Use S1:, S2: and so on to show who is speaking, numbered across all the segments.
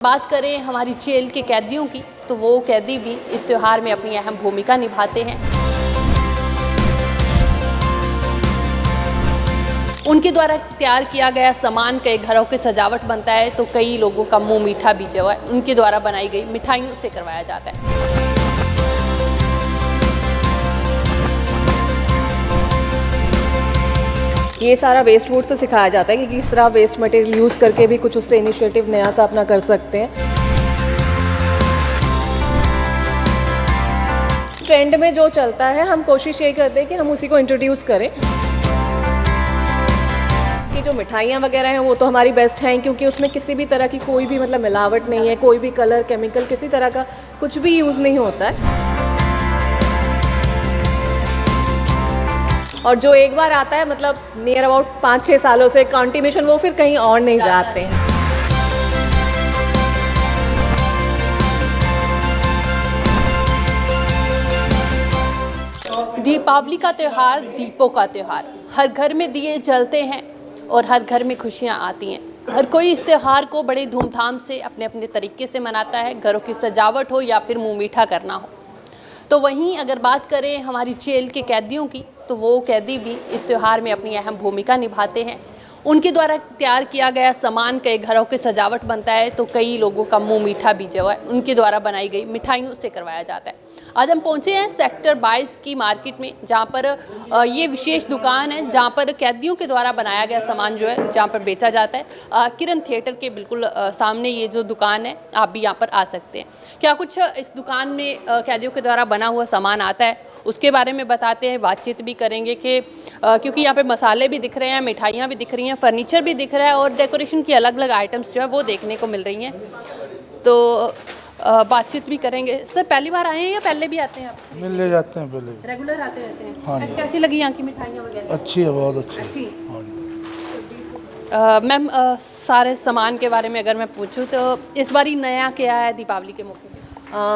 S1: बात करें हमारी जेल के कैदियों की, तो वो कैदी भी इस त्यौहार में अपनी अहम भूमिका निभाते हैं। उनके द्वारा तैयार किया गया सामान कई घरों की सजावट बनता है, तो कई लोगों का मुंह मीठा भी जो है उनके द्वारा बनाई गई मिठाइयों से करवाया जाता है।
S2: ये सारा वेस्ट वुड से सिखाया जाता है कि किस तरह वेस्ट मटेरियल यूज़ करके भी कुछ उससे इनिशिएटिव नया सा अपना कर सकते हैं। ट्रेंड में जो चलता है हम कोशिश ये करते हैं कि हम उसी को इंट्रोड्यूस करें। कि जो मिठाइयाँ वगैरह हैं वो तो हमारी बेस्ट हैं, क्योंकि उसमें किसी भी तरह की कोई भी मिलावट नहीं है, कोई भी कलर केमिकल किसी तरह का कुछ भी यूज़ नहीं होता है। और जो एक बार आता है नियर अबाउट 5-6 सालों से कंटिन्यूशन वो फिर कहीं और नहीं जाते हैं।
S1: दीपावली का त्यौहार दीपों का त्यौहार। हर घर में दिए जलते हैं और हर घर में खुशियां आती हैं। हर कोई इस त्यौहार को बड़े धूमधाम से अपने अपने तरीके से मनाता है, घरों की सजावट हो या फिर मुंह मीठा करना हो। तो वहीं अगर बात करें हमारी जेल के कैदियों की, तो वो कैदी भी इस त्यौहार में अपनी अहम भूमिका निभाते हैं। उनके द्वारा तैयार किया गया सामान कई घरों की सजावट बनता है, तो कई लोगों का मुंह मीठा भी जो है उनके द्वारा बनाई गई मिठाइयों से करवाया जाता है। आज हम पहुंचे हैं सेक्टर 22 की मार्केट में, जहां पर ये विशेष दुकान है जहां पर कैदियों के द्वारा बनाया गया सामान जो है जहां पर बेचा जाता है। किरण थिएटर के बिल्कुल सामने ये जो दुकान है, आप भी यहाँ पर आ सकते हैं। क्या कुछ इस दुकान में कैदियों के द्वारा बना हुआ सामान आता है उसके बारे में बताते हैं, बातचीत भी करेंगे कि क्योंकि यहाँ पे मसाले भी दिख रहे हैं, मिठाइयाँ भी दिख रही हैं, फर्नीचर भी दिख रहा है और डेकोरेशन की अलग अलग आइटम्स जो है वो देखने को मिल रही हैं। तो बातचीत भी करेंगे। सर पहली बार आए हैं या पहले भी आते हैं आप?
S3: मिलने जाते हैं, पहले
S1: रेगुलर आते रहते हैं।
S3: हाँ जी।
S1: कैसी लगी यहाँ की मिठाइयाँ वगैरह?
S3: अच्छी है, बहुत अच्छी।
S1: अच्छी।
S3: हाँ जी।
S1: मैम सारे सामान के बारे में अगर मैं पूछूँ तो इस बार ही नया क्या है दीपावली के मौके पे?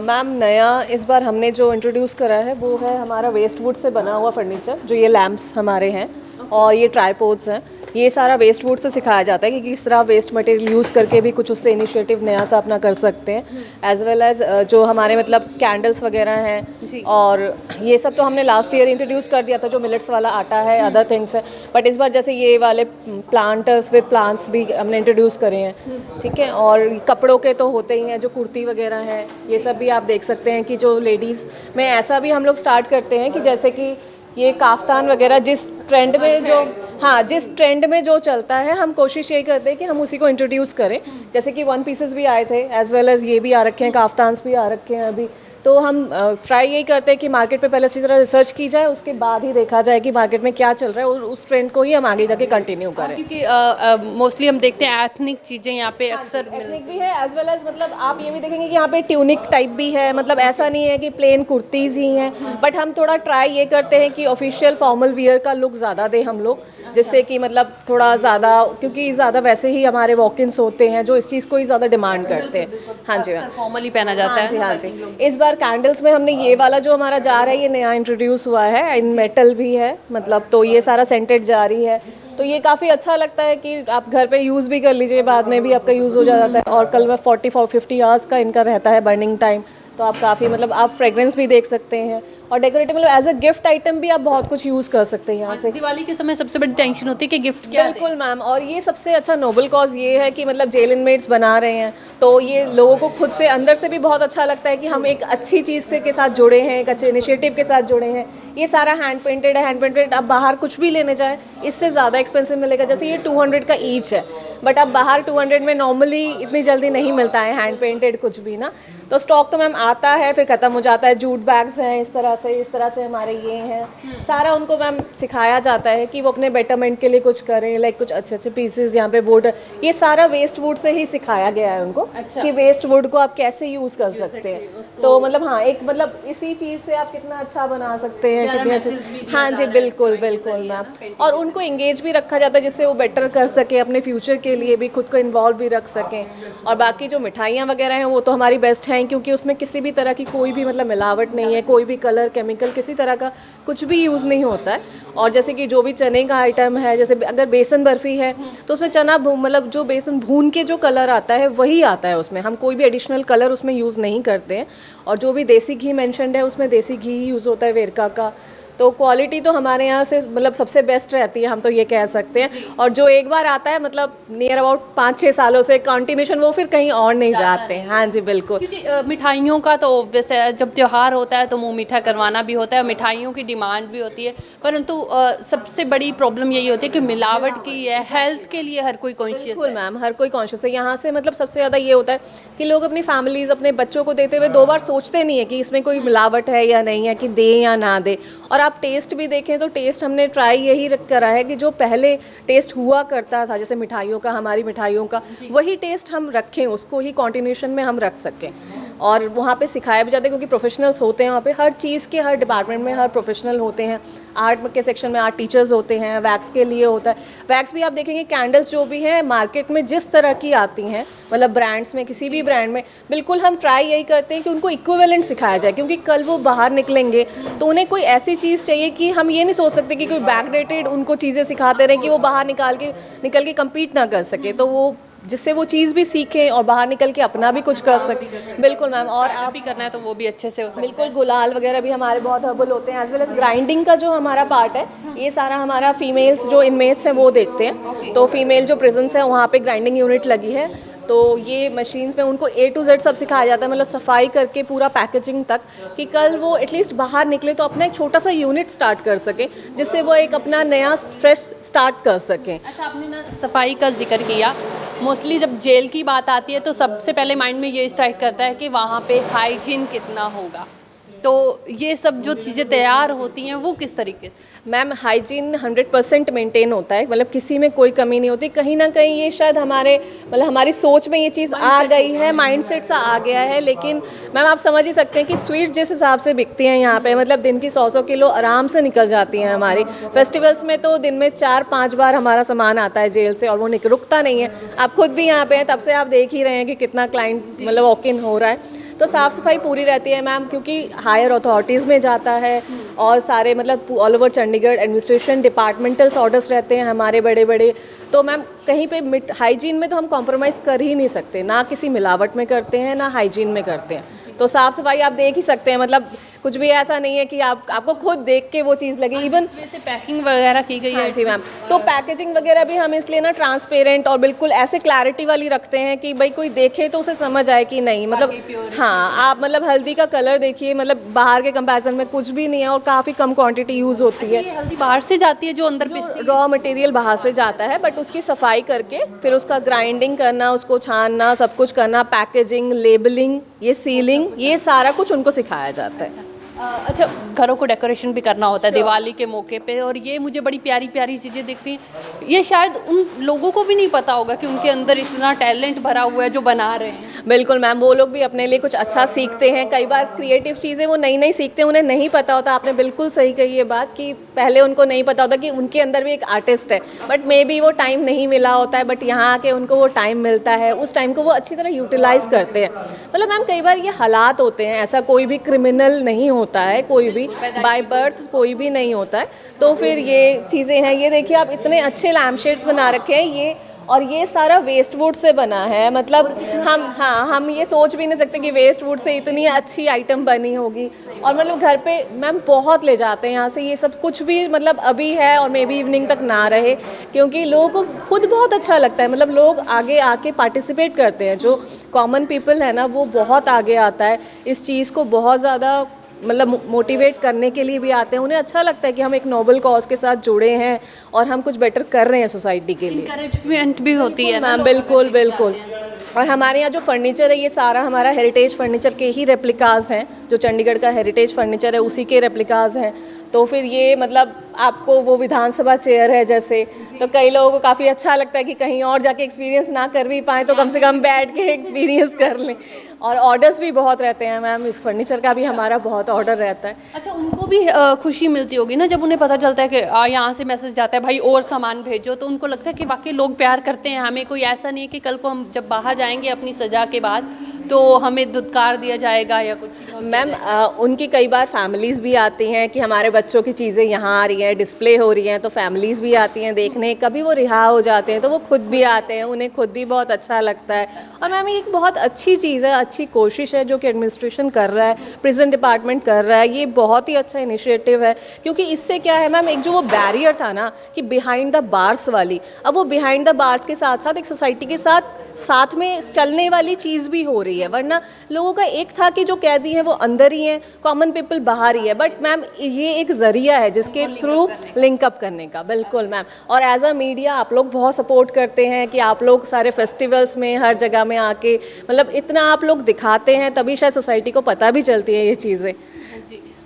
S2: मैम नया इस बार हमने जो इंट्रोड्यूस करा है वो है हमारा वेस्ट वुड से बना हुआ फर्नीचर। जो ये लैम्प्स हमारे हैं और ये ट्राईपोड्स हैं, ये सारा वेस्ट वुड से सिखाया जाता है कि किस तरह वेस्ट मटेरियल यूज़ करके भी कुछ उससे इनिशिएटिव नया सा अपना कर सकते हैं। एज वेल एज जो हमारे कैंडल्स वगैरह हैं, और ये सब तो हमने लास्ट ईयर इंट्रोड्यूस कर दिया था, जो मिलेट्स वाला आटा है, अदर थिंग्स है। बट इस बार जैसे ये वाले प्लांटर्स विद प्लांट्स भी हमने इंट्रोड्यूस करे हैं, ठीक है। और कपड़ों के तो होते ही हैं, जो कुर्ती वगैरह हैं, ये सब भी आप देख सकते हैं कि जो लेडीज़ में ऐसा भी हम लोग स्टार्ट करते हैं कि जैसे कि ये काफ्तान वगैरह जिस ट्रेंड में जो चलता है हम कोशिश यही करते हैं कि हम उसी को इंट्रोड्यूस करें। जैसे कि 1 पीसेस भी आए थे, एज वेल एज ये भी आ रखे हैं, काफ्तान्स भी आ रखे हैं अभी। तो हम ट्राई यही करते हैं कि मार्केट पे पहले अच्छी तरह रिसर्च की जाए, उसके बाद ही देखा जाए कि मार्केट में क्या चल रहा है और उस ट्रेंड को ही हम आगे जाके कंटिन्यू करें।
S1: क्योंकि मोस्टली हम देखते हैं एथनिक चीज़ें यहाँ पे अक्सर
S2: एथनिक भी है, एज वेल एज आप ये भी देखेंगे कि यहाँ पे ट्यूनिक टाइप भी है। ऐसा नहीं है कि प्लेन कुर्तीज़ ही हैं, बट हम थोड़ा ट्राई ये करते हैं कि ऑफिशियल फॉर्मल वियर का लुक ज़्यादा दें हम लोग, जिससे कि थोड़ा ज़्यादा, क्योंकि ज़्यादा वैसे ही हमारे वॉक-इन्स होते हैं जो इस चीज़ को ही ज़्यादा डिमांड करते हैं। हाँ जी,
S1: फॉर्मली पहना जाता है।
S2: हाँ जी। इस बार कैंडल्स में हमने ये वाला जो हमारा जार है ये नया इंट्रोड्यूस हुआ है, इन मेटल भी है, तो ये सारा सेंटेड जार ही है। तो ये काफ़ी अच्छा लगता है कि आप घर पे यूज़ भी कर लीजिए, बाद में भी आपका यूज़ हो जाता है। और कल में 44-50 आवर्स का इनका रहता है बर्निंग टाइम। तो आप काफ़ी आप फ्रेग्रेंस भी देख सकते हैं और decorative as a gift item भी आप बहुत कुछ यूज़ कर सकते हैं यहाँ से।
S1: दिवाली के समय सबसे बड़ी टेंशन होती है कि गिफ्ट क्या है।
S2: बिल्कुल मैम, और ये सबसे अच्छा नोबल कॉज ये है कि जेल इनमेट्स बना रहे हैं, तो ये लोगों को खुद से अंदर से भी बहुत अच्छा लगता है कि हम एक अच्छी चीज़ से के साथ जुड़े हैं, एक अच्छे इनिशिएटिव के साथ जुड़े हैं। ये सारा हैंड पेंटेड है, हैंड पेंटेड आप बाहर कुछ भी लेने जाएँ इससे ज़्यादा एक्सपेंसिव मिलेगा। जैसे ये 200 का ईच है, बट अब बाहर 200 में नॉर्मली इतनी जल्दी नहीं मिलता है हैंड पेंटेड कुछ भी ना। तो स्टॉक तो मैम आता है फिर ख़त्म हो जाता है। जूट बैग्स हैं इस तरह से हमारे ये हैं, सारा उनको मैम सिखाया जाता है कि वो अपने बेटरमेंट के लिए कुछ करें, कुछ अच्छे पीसेस यहाँ पे वुड, ये सारा वेस्ट वुड से ही सिखाया गया है उनको। कि वेस्ट वुड को आप कैसे यूज़ कर सकते हैं। तो हाँ, एक इसी चीज़ से आप कितना अच्छा बना सकते हैं, कितने अच्छे। हाँ जी, बिल्कुल मैम। और उनको इंगेज भी रखा जाता है जिससे वो बेटर कर सके अपने फ्यूचर के के लिए भी खुद को इन्वॉल्व भी रख सकें। और बाकी जो मिठाइयाँ वगैरह हैं वो तो हमारी बेस्ट हैं, क्योंकि उसमें किसी भी तरह की कोई भी मतलब मिलावट नहीं है, कोई भी कलर केमिकल किसी तरह का कुछ भी यूज़ नहीं होता है। और जैसे कि जो भी चने का आइटम है, जैसे अगर बेसन बर्फ़ी है तो उसमें चना मतलब जो बेसन भून के जो कलर आता है वही आता है उसमें, हम कोई भी एडिशनल कलर उसमें यूज़ नहीं करते हैं। और जो भी देसी घी मेंशन्ड है उसमें देसी घी ही यूज़ होता है वेरका का। तो क्वालिटी तो हमारे यहाँ से मतलब सबसे बेस्ट रहती है, हम तो ये कह सकते हैं। और जो एक बार आता है मतलब नियर अबाउट 5-6 सालों से कंटिन्यूशन, वो फिर कहीं और नहीं जाते हैं। हाँ जी बिल्कुल।
S1: क्योंकि मिठाइयों का तो ऑब्वियस है, जब त्योहार होता है तो मुंह मीठा करवाना भी होता है, मिठाइयों की डिमांड भी होती है, परंतु सबसे बड़ी प्रॉब्लम यही होती है कि मिलावट की है। हेल्थ के लिए हर कोई कॉन्शियस
S2: बिल्कुल
S1: है।
S2: मैम, हर कोई कॉन्शियस है। यहाँ से मतलब सबसे ज़्यादा ये होता है कि लोग अपनी फैमिलीज अपने बच्चों को देते हुए 2 बार सोचते नहीं है कि इसमें कोई मिलावट है या नहीं है, कि दें या ना दें। और आप टेस्ट भी देखें तो टेस्ट हमने ट्राई यही करा है कि जो पहले टेस्ट हुआ करता था जैसे मिठाइयों का, हमारी मिठाइयों का, वही टेस्ट हम रखें, उसको ही कॉन्टिन्यूशन में हम रख सकें। और वहाँ पे सिखाया भी जाता है क्योंकि प्रोफेशनल्स होते हैं वहाँ पे, हर चीज़ के हर डिपार्टमेंट में हर प्रोफेशनल होते हैं। आर्ट के सेक्शन में आर्ट टीचर्स होते हैं, वैक्स के लिए होता है। वैक्स भी आप देखेंगे कैंडल्स जो भी हैं मार्केट में जिस तरह की आती हैं, मतलब ब्रांड्स में, किसी भी ब्रांड में, बिल्कुल हम ट्राई यही करते हैं कि उनको इक्विवेलेंट सिखाया जाए, क्योंकि कल वो बाहर निकलेंगे तो उन्हें कोई ऐसी चीज़ चाहिए कि हम ये नहीं सोच सकते कि कोई बैकडेटेड उनको चीज़ें सिखाते रहें कि वो बाहर निकल के कम्पीट ना कर सके। तो वो जिससे वो चीज़ भी सीखें और बाहर निकल के अपना भी कुछ कर सकें। बिल्कुल मैम। और
S1: आप भी करना है तो वो भी अच्छे से हो सकता है।
S2: बिल्कुल, गुलाल वगैरह भी हमारे बहुत हर्बल होते हैं, एज वेल एज ग्राइंडिंग का जो हमारा पार्ट है, ये सारा हमारा फीमेल्स जो इनमेट्स हैं वो देखते हैं। तो फीमेल जो प्रेजेंस है वहाँ पे ग्राइंडिंग यूनिट लगी है, तो ये मशीन्स में उनको A to Z सब सिखाया जाता है, मतलब सफाई करके पूरा पैकेजिंग तक, कि कल वो एटलीस्ट बाहर निकले तो अपना एक छोटा सा यूनिट स्टार्ट कर सकें, जिससे वो एक अपना नया फ्रेश स्टार्ट कर सकें।
S1: अच्छा, आपने ना सफाई का जिक्र किया। मोस्टली जब जेल की बात आती है तो सबसे पहले माइंड में ये स्ट्राइक करता है कि वहाँ पे हाइजीन कितना होगा। तो ये सब जो चीज़ें तैयार होती हैं वो किस तरीके से?
S2: मैम हाइजीन 100% मेंटेन होता है, मतलब किसी में कोई कमी नहीं होती। कहीं ना कहीं ये शायद हमारे मतलब हमारी सोच में ये चीज़ आ गई है, माइंडसेट सा आ गया है। लेकिन मैम आप समझ ही सकते हैं कि स्वीट्स जिस हिसाब से बिकती हैं यहाँ पे, मतलब दिन की 100 किलो आराम से निकल जाती हैं हमारी। फेस्टिवल्स में तो दिन में 4-5 बार हमारा सामान आता है जेल से और वो रुकता नहीं है। आप खुद भी यहाँ पे हैं, तब से आप देख ही रहे हैं कि कितना क्लाइंट मतलब वॉक इन हो रहा है। तो साफ़ सफाई पूरी रहती है मैम, क्योंकि हायर अथॉरिटीज़ में जाता है और सारे मतलब all over Chandigarh administration departmentals orders रहते हैं हमारे बड़े बड़े। तो मैम कहीं पे हाइजीन में तो हम कॉम्प्रोमाइज़ कर ही नहीं सकते, ना किसी मिलावट में करते हैं ना हाइजीन में करते हैं। तो साफ़ सफाई आप देख ही सकते हैं, मतलब कुछ भी ऐसा नहीं है कि आपको खुद देख के वो चीज़ लगे। इवन
S1: वैसे पैकिंग वगैरह की गई है?
S2: हाँ जी मैम, तो पैकेजिंग वगैरह भी हम इसलिए ना ट्रांसपेरेंट और बिल्कुल ऐसे क्लैरिटी वाली रखते हैं कि भाई कोई देखे तो उसे समझ आए कि नहीं, मतलब हाँ, आप मतलब हल्दी का कलर देखिए, मतलब बाहर के कंपैरिजन में कुछ भी नहीं है और काफ़ी कम क्वांटिटी यूज़ होती है।
S1: ये हल्दी बाहर से जाती है जो अंदर पिसती है?
S2: रॉ मटेरियल बाहर से जाता है, बट उसकी सफाई करके फिर उसका ग्राइंडिंग करना, उसको छानना, सब कुछ करना, पैकेजिंग, लेबलिंग, ये सीलिंग, ये सारा कुछ उनको सिखाया जाता है।
S1: अच्छा, घरों को डेकोरेशन भी करना होता है दिवाली के मौके पे, और ये मुझे बड़ी प्यारी प्यारी चीज़ें दिख रही हैं। ये शायद उन लोगों को भी नहीं पता होगा कि उनके अंदर इतना टैलेंट भरा हुआ है जो बना रहे हैं।
S2: बिल्कुल मैम, वो लोग भी अपने लिए कुछ अच्छा सीखते हैं। कई बार क्रिएटिव चीज़ें वो नई नई सीखते हैं, उन्हें नहीं पता होता। आपने बिल्कुल सही कही ये बात कि पहले उनको नहीं पता होता कि उनके अंदर भी एक आर्टिस्ट है, बट मे बी वो टाइम नहीं मिला होता है, बट यहाँ आके उनको वो टाइम मिलता है, उस टाइम को वो अच्छी तरह यूटिलाइज़ करते हैं। मतलब मैम कई बार ये हालात होते हैं, ऐसा कोई भी क्रिमिनल नहीं होता है, कोई भी बाय बर्थ कोई भी नहीं होता है। तो फिर ये चीज़ें हैं, ये देखिए आप इतने अच्छे लैम्प शेड्स बना रखे हैं ये, और ये सारा वेस्ट वुड से बना है। मतलब हम ये सोच भी नहीं सकते कि वेस्ट वुड से इतनी अच्छी आइटम बनी होगी। और मतलब घर पे मैम बहुत ले जाते हैं यहाँ से ये सब कुछ भी, मतलब अभी है और मे बी इवनिंग तक ना रहे, क्योंकि लोगों को खुद बहुत अच्छा लगता है। मतलब लोग आगे आके पार्टिसिपेट करते हैं, जो कॉमन पीपल है ना वो बहुत आगे आता है इस चीज़ को बहुत ज़्यादा मतलब मोटिवेट करने के लिए भी आते हैं। उन्हें अच्छा लगता है कि हम एक नोबल कॉज के साथ जुड़े हैं और हम कुछ बेटर कर रहे हैं सोसाइटी के लिए।
S1: इंकरेजमेंट भी होती है
S2: मैम, बिल्कुल बिल्कुल। और हमारे यहाँ जो फर्नीचर है ये सारा हमारा हेरिटेज फर्नीचर के ही रेप्लिकाज हैं, जो चंडीगढ़ का हेरिटेज फर्नीचर है उसी के रेप्लिकाज हैं। तो फिर ये मतलब आपको वो विधानसभा चेयर है जैसे, तो कई लोगों को काफ़ी अच्छा लगता है कि कहीं और जाके एक्सपीरियंस ना कर भी पाएँ तो कम से कम बैठ के एक्सपीरियंस कर लें। और ऑर्डर्स भी बहुत रहते हैं मैम, इस फर्नीचर का भी हमारा बहुत ऑर्डर रहता है।
S1: अच्छा, उनको भी खुशी मिलती होगी ना जब उन्हें पता चलता है कि यहाँ से मैसेज जाता है भाई और सामान भेजो, तो उनको लगता है कि वाकई लोग प्यार करते हैं हमें। कोई ऐसा नहीं है कि कल को हम जब बाहर जाएंगे अपनी सजा के बाद तो हमें दुत्कार दिया जाएगा या कुछ।
S2: मैम उनकी कई बार फैमिलीज़ भी आती हैं कि हमारे बच्चों की चीज़ें यहाँ आ रही हैं, डिस्प्ले हो रही हैं, तो फैमिलीज़ भी आती हैं देखने। कभी वो रिहा हो जाते हैं तो वो खुद भी आते हैं, उन्हें खुद भी बहुत अच्छा लगता है। और मैम ये एक बहुत अच्छी चीज़ है, अच्छी कोशिश है जो कि एडमिनिस्ट्रेशन कर रहा है, प्रिजन डिपार्टमेंट कर रहा है। ये बहुत ही अच्छा इनिशिएटिव है, क्योंकि इससे क्या है मैम, एक जो वो बैरियर था ना कि बिहाइंड द बार्स वाली, अब वो बिहाइंड द बार्स के साथ साथ एक सोसाइटी के साथ में चलने वाली चीज़ भी हो रही है। वरना लोगों का एक था कि जो कैदी हैं वो अंदर ही हैं, कॉमन पीपल बाहर ही है। बट मैम ये एक ज़रिया है जिसके थ्रू लिंकअप करने का। बिल्कुल मैम। और एज अ मीडिया आप लोग बहुत सपोर्ट करते हैं कि आप लोग सारे फेस्टिवल्स में हर जगह में आके मतलब इतना आप लोग दिखाते हैं, तभी शायद सोसाइटी को पता भी चलती है ये चीज़ें।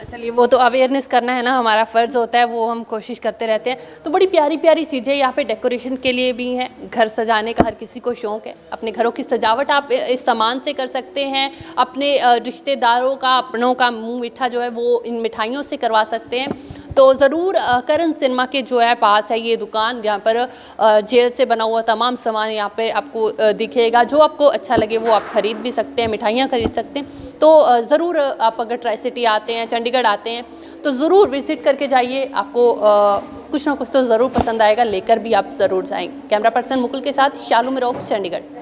S1: चलिए, वो तो अवेयरनेस करना है ना, हमारा फ़र्ज़ होता है, वो हम कोशिश करते रहते हैं। तो बड़ी प्यारी प्यारी चीज़ें यहाँ पे डेकोरेशन के लिए भी हैं। घर सजाने का हर किसी को शौक़ है, अपने घरों की सजावट आप इस सामान से कर सकते हैं। अपने रिश्तेदारों का, अपनों का मुंह मीठा जो है वो इन मिठाइयों से करवा सकते हैं। तो ज़रूर करण सिनेमा के जो है पास है ये दुकान, जहाँ पर जेल से बना हुआ तमाम सामान यहाँ पे आपको दिखेगा। जो आपको अच्छा लगे वो आप ख़रीद भी सकते हैं, मिठाइयाँ ख़रीद सकते हैं। तो ज़रूर आप अगर ट्राई सिटी आते हैं, चंडीगढ़ आते हैं, तो ज़रूर विज़िट करके जाइए। आपको कुछ ना कुछ तो ज़रूर पसंद आएगा, लेकर भी आप ज़रूर जाएंगे। कैमरा पर्सन मुकुल के साथ शालू मिरोक, चंडीगढ़।